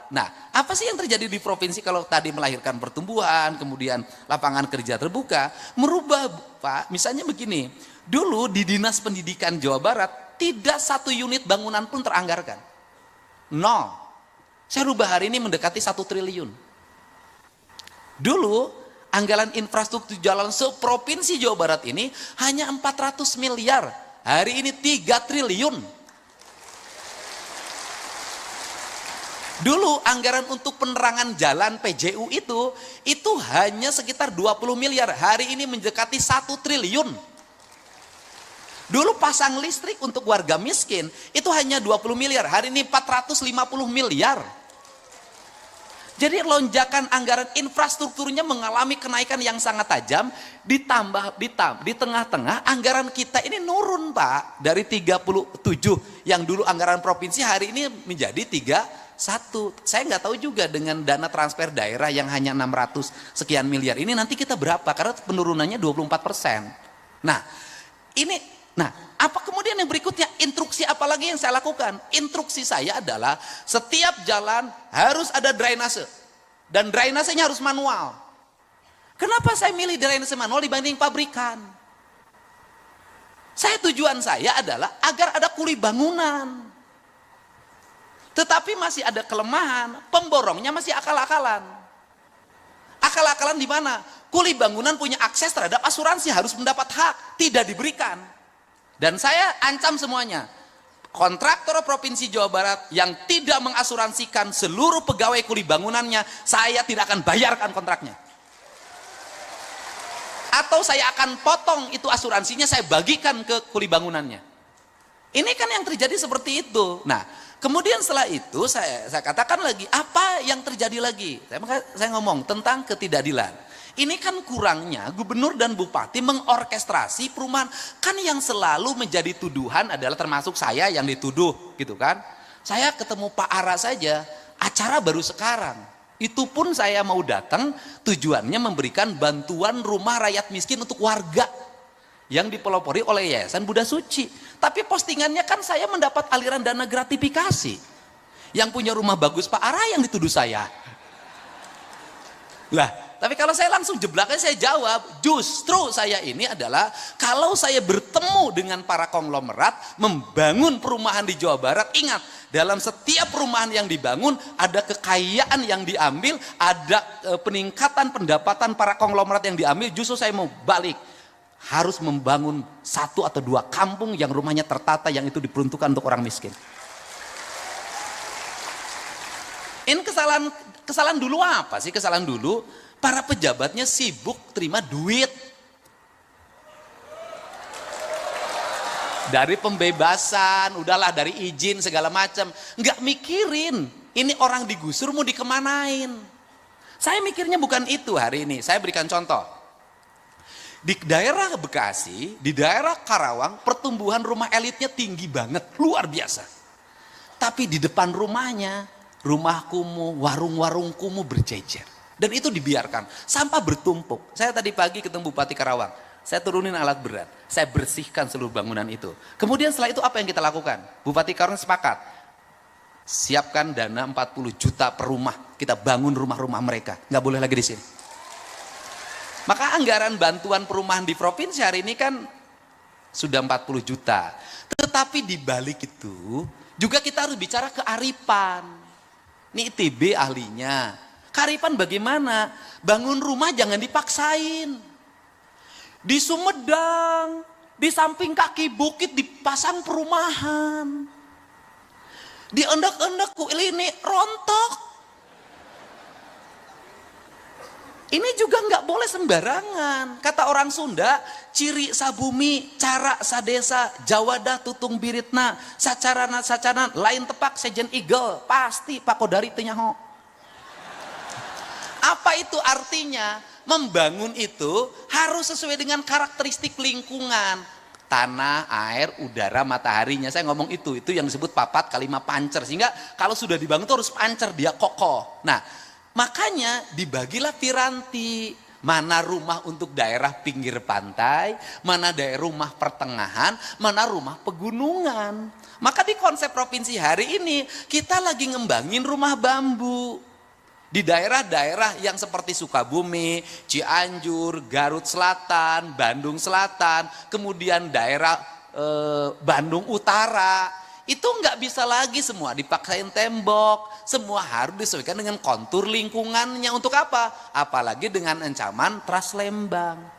Nah, apa sih yang terjadi di provinsi kalau tadi melahirkan pertumbuhan, kemudian lapangan kerja terbuka, merubah Pak, misalnya begini, dulu di Dinas Pendidikan Jawa Barat, tidak satu unit bangunan pun teranggarkan. Nol. Saya rubah hari ini mendekati 1 triliun. Dulu, anggaran infrastruktur jalan seprovinsi Jawa Barat ini hanya 400 miliar. Hari ini 3 triliun. Dulu anggaran untuk penerangan jalan PJU itu hanya sekitar 20 miliar. Hari ini mendekati 1 triliun. Dulu pasang listrik untuk warga miskin itu hanya 20 miliar. Hari ini 450 miliar. Jadi lonjakan anggaran infrastrukturnya mengalami kenaikan yang sangat tajam. Ditambah di tengah-tengah anggaran kita ini nurun Pak. Dari 37 yang dulu anggaran provinsi hari ini menjadi 31. Saya nggak tahu juga dengan dana transfer daerah yang hanya 600 sekian miliar ini nanti kita berapa, karena penurunannya 24%. Nah apa kemudian yang berikutnya, instruksi apa lagi yang saya lakukan? Instruksi saya adalah setiap jalan harus ada drainase dan drainasenya harus manual. Kenapa saya milih drainase manual dibanding pabrikan? Tujuan saya adalah agar ada kuli bangunan. Tetapi masih ada kelemahan, pemborongnya masih akal-akalan. Akal-akalan di mana? Kuli bangunan punya akses terhadap asuransi, harus mendapat hak, tidak diberikan. Dan saya ancam semuanya. Kontraktor Provinsi Jawa Barat yang tidak mengasuransikan seluruh pegawai kuli bangunannya, saya tidak akan bayarkan kontraknya. Atau saya akan potong itu asuransinya, saya bagikan ke kuli bangunannya. Ini kan yang terjadi seperti itu. Nah, kemudian setelah itu saya katakan lagi, apa yang terjadi lagi? Saya ngomong tentang ketidakadilan. Ini kan kurangnya gubernur dan bupati mengorkestrasi perumahan. Kan yang selalu menjadi tuduhan adalah termasuk saya yang dituduh gitu kan. Saya ketemu Pak Ara saja, acara baru sekarang. Itu pun saya mau datang tujuannya memberikan bantuan rumah rakyat miskin untuk warga yang dipelopori oleh Yayasan Buddha Suci. Tapi postingannya kan saya mendapat aliran dana gratifikasi. Yang punya rumah bagus Pak Ara yang dituduh saya. Lah, tapi kalau saya langsung jeblaknya saya jawab, justru saya ini adalah kalau saya bertemu dengan para konglomerat membangun perumahan di Jawa Barat, ingat dalam setiap perumahan yang dibangun ada kekayaan yang diambil, ada peningkatan pendapatan para konglomerat yang diambil. Justru saya mau balik, harus membangun 1 atau 2 kampung yang rumahnya tertata, yang itu diperuntukkan untuk orang miskin. Ini kesalahan dulu apa sih? Kesalahan dulu para pejabatnya sibuk terima duit dari pembebasan, udahlah dari izin segala macam, nggak mikirin ini orang digusur mau dikemanain. Saya mikirnya bukan itu hari ini. Saya berikan contoh. Di daerah Bekasi, di daerah Karawang, pertumbuhan rumah elitnya tinggi banget, luar biasa. Tapi di depan rumahnya, rumah kumuh, warung-warung kumuh berjejer. Dan itu dibiarkan, sampah bertumpuk. Saya tadi pagi ketemu Bupati Karawang, saya turunin alat berat, saya bersihkan seluruh bangunan itu. Kemudian setelah itu apa yang kita lakukan? Bupati Karawang sepakat, siapkan dana 40 juta per rumah, kita bangun rumah-rumah mereka, nggak boleh lagi di sini. Maka anggaran bantuan perumahan di provinsi hari ini kan sudah 40 juta. Tetapi di balik itu juga kita harus bicara kearifan. Ini ITB ahlinya. Kearifan bagaimana? Bangun rumah jangan dipaksain. Di Sumedang, di samping kaki bukit dipasang perumahan. Di endak-endak ini rontok. Ini juga nggak boleh sembarangan. Kata orang Sunda, ciri sabumi, cara sadesa, jawada tutung biritna, sacarana lain tepak sejen igel, pasti pakodari tenyaho. Apa itu artinya? Membangun itu harus sesuai dengan karakteristik lingkungan. Tanah, air, udara, mataharinya. Saya ngomong itu yang disebut papat kalimat pancer. Sehingga kalau sudah dibangun itu harus pancer, dia kokoh. Nah, makanya dibagilah piranti. Mana rumah untuk daerah pinggir pantai, mana daerah rumah pertengahan, mana rumah pegunungan. Maka di konsep provinsi hari ini kita lagi ngembangin rumah bambu. Di daerah-daerah yang seperti Sukabumi, Cianjur, Garut Selatan, Bandung Selatan, kemudian daerah Bandung Utara, itu nggak bisa lagi semua dipaksain tembok, semua harus disesuaikan dengan kontur lingkungannya. Untuk apa? Apalagi dengan ancaman Trans Lembang.